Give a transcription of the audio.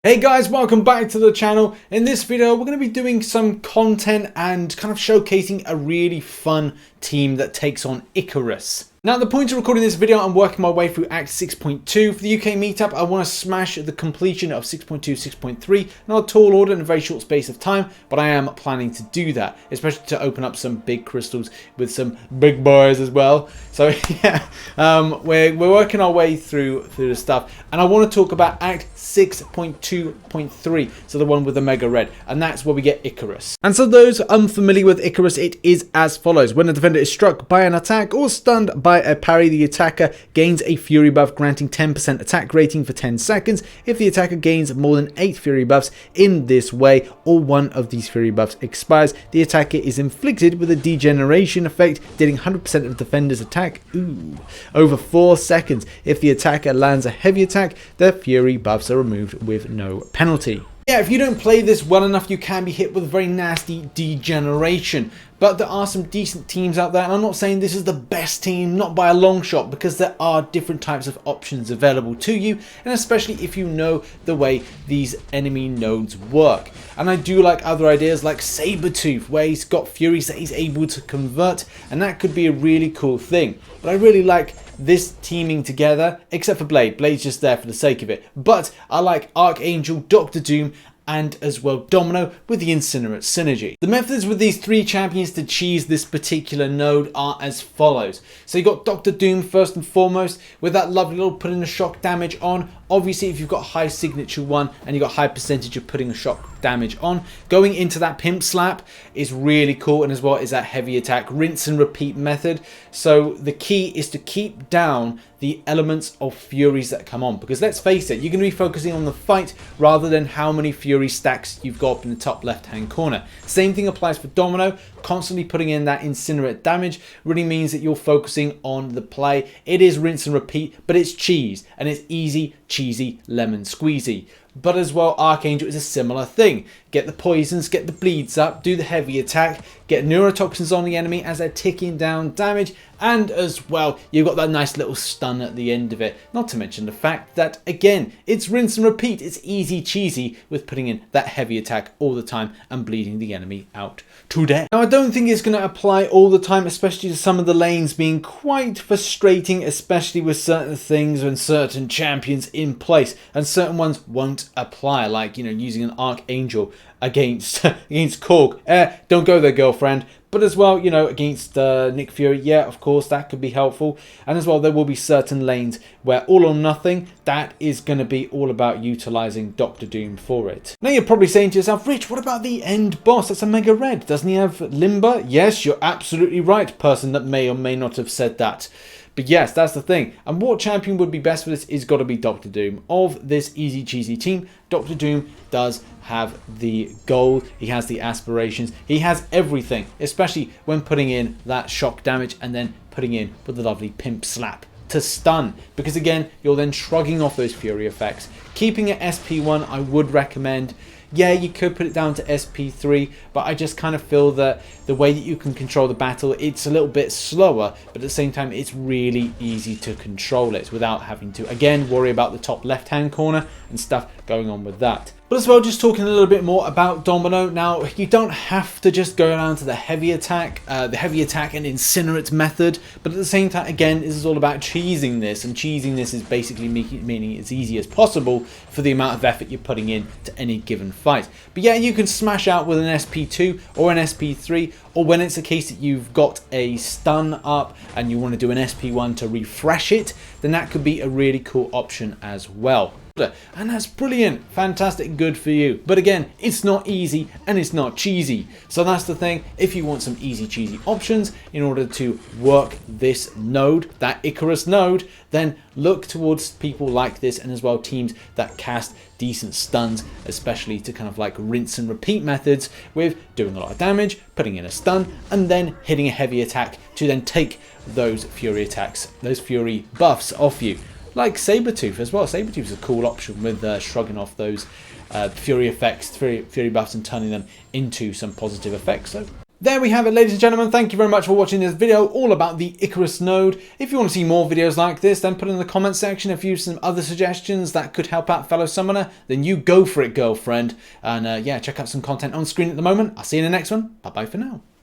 Hey guys, welcome back to the channel. In this video, we're going to be doing some content and kind of showcasing a really fun team that takes on Icarus. Now, at the point of recording this video, I'm working my way through Act 6.2. For the UK meetup, I want to smash the completion of 6.2, 6.3, not a tall order in a very short space of time, but I am planning to do that, especially to open up some big crystals with some big boys as well. So yeah, we're working our way through the stuff, and I want to talk about Act 6.2.3, so the one with the mega red, and that's where we get Icarus. And so those unfamiliar with Icarus, it is as follows. When a defender is struck by an attack or stunned by a parry, the attacker gains a fury buff granting 10% attack rating for 10 seconds. If the attacker gains more than 8 fury buffs in this way, or one of these fury buffs expires, the attacker is inflicted with a degeneration effect, dealing 100% of defender's attack over 4 seconds. If the attacker lands a heavy attack, their fury buffs are removed with no penalty. Yeah, if you don't play this well enough, you can be hit with very nasty degeneration. But there are some decent teams out there, and I'm not saying this is the best team, not by a long shot, because there are different types of options available to you, and especially if you know the way these enemy nodes work. And I do like other ideas like Sabretooth, where he's got furies that he's able to convert, and that could be a really cool thing. But I really like this teaming together, except for Blade. Blade's just there for the sake of it. But I like Archangel, Dr. Doom, and as well Domino with the Incinerate synergy. The methods with these three champions to cheese this particular node are as follows. So you got Dr. Doom first and foremost, with that lovely little putting a shock damage on. Obviously, if you've got high signature one and you've got high percentage of putting a shock damage on, going into that pimp slap is really cool, and as well is that heavy attack rinse and repeat method. So the key is to keep down the elements of furies that come on, because let's face it, you're going to be focusing on the fight rather than how many fury stacks you've got up in the top left hand corner. Same thing applies for Domino. Constantly putting in that incinerate damage really means that you're focusing on the play. It is rinse and repeat, but it's cheese, and it's easy, cheesy, lemon squeezy. But as well, Archangel is a similar thing. Get the poisons, get the bleeds up, do the heavy attack, get neurotoxins on the enemy as they're ticking down damage, and as well, you've got that nice little stun at the end of it. Not to mention the fact that, again, it's rinse and repeat. It's easy cheesy with putting in that heavy attack all the time and bleeding the enemy out to death. Now, I don't think it's going to apply all the time, especially to some of the lanes being quite frustrating, especially with certain things and certain champions in place, and certain ones won't apply, like, you know, using an Archangel against Korg. Don't go there, girlfriend. But as well, you know, against Nick Fury, yeah, of course, that could be helpful. And as well, there will be certain lanes where all or nothing, that is going to be all about utilizing Dr. Doom for it. Now, you're probably saying to yourself, Rich, what about the end boss? That's a mega red. Doesn't he have limber? Yes, you're absolutely right, person that may or may not have said that. But yes, that's the thing. And what champion would be best for this is got to be Dr. Doom. Of this easy cheesy team, Dr. Doom does have the goal. He has the aspirations. He has everything, especially when putting in that shock damage and then putting in with the lovely pimp slap to stun. Because again, you're then shrugging off those fury effects. Keeping it SP1, I would recommend. Yeah, you could put it down to SP3, but I just kind of feel that the way that you can control the battle, it's a little bit slower, but at the same time, it's really easy to control it without having to, again, worry about the top left-hand corner and stuff going on with that. But as well, just talking a little bit more about Domino. Now, you don't have to just go down to the heavy attack and incinerate method, but at the same time, again, this is all about cheesing this, and cheesing this is basically meaning it's easy as possible for the amount of effort you're putting in to any given fight. But yeah, you can smash out with an SP2 or an SP3, or when it's a case that you've got a stun up and you want to do an SP1 to refresh it, then that could be a really cool option as well. And that's brilliant, fantastic, good for you. But again, it's not easy and it's not cheesy. So that's the thing. If you want some easy cheesy options in order to work this node, that Icarus node, then look towards people like this, and as well teams that cast decent stuns, especially to kind of like rinse and repeat methods with doing a lot of damage, putting in a stun, and then hitting a heavy attack to then take those fury attacks, those fury buffs off you. Like Sabretooth as well. Sabretooth is a cool option with shrugging off those fury effects, fury buffs, and turning them into some positive effects. So There we have it, ladies and gentlemen. Thank you very much for watching this video all about the Icarus node. If you want to see more videos like this, then put in the comment section if you have some other suggestions that could help out fellow summoner, then you go for it, girlfriend. And yeah, check out some content on screen at the moment. I'll see you in the next one. Bye bye for now.